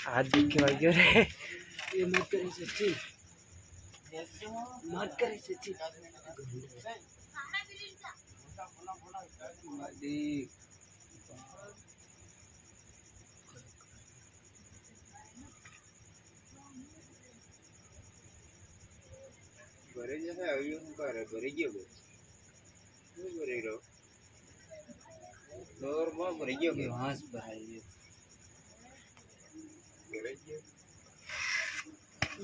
हाथ देख के भाई रे ये मत करी सच्ची मत करी सच्ची ઘરે જશે આવ્યું શું કરે ઘરે ગયો કે શું કરી રહ્યો દોરમાં ભરી ગયો કે हाथ बढ़ाइए ઘરે ગયો